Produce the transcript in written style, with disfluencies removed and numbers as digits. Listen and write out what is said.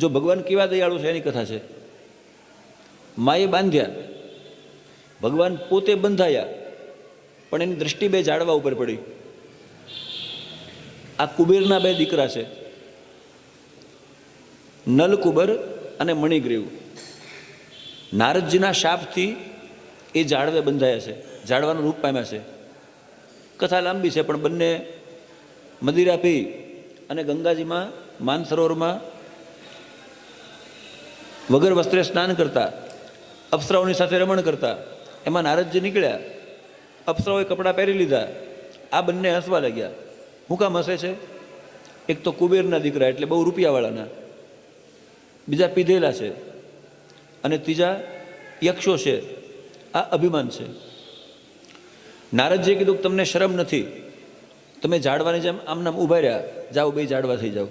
જો ભગવાન કેવા દયાળુ છે એની કથા છે. માએ બાંધ્યા, ભગવાન પોતે બંધાયા, પણ એની દ્રષ્ટિ બે ઝાડવા ઉપર પડી. આ કુબેરના બે દીકરા છે, નલકુબર અને મણિગ્રીવ. નારદજીના શાપથી એ ઝાડવે બંધાયા છે, ઝાડવાનું રૂપ પામ્યા છે. કથા લાંબી છે, પણ બંને મદિરા પી અને ગંગાજીમાં માનસરોવરમાં વગર વસ્ત્રે સ્નાન કરતા, અપ્સરાઓની સાથે રમણ કરતા. એમાં નારદજી નીકળ્યા, અપ્સરાઓએ કપડાં પહેરી લીધા. આ બંને હસવા લાગ્યા. હું કામ હસે છે? એક તો કુબેરના દીકરા એટલે બહુ રૂપિયાવાળાના, બીજા પીધેલા છે, અને ત્રીજા યક્ષો છે. આ અભિમાન છે. નારદજીએ કીધું કે તમને શરમ નથી, તમે ઝાડવાની જેમ આમ નામ ઊભા રહ્યા, જાઓ બે ઝાડવા થઈ જાઓ.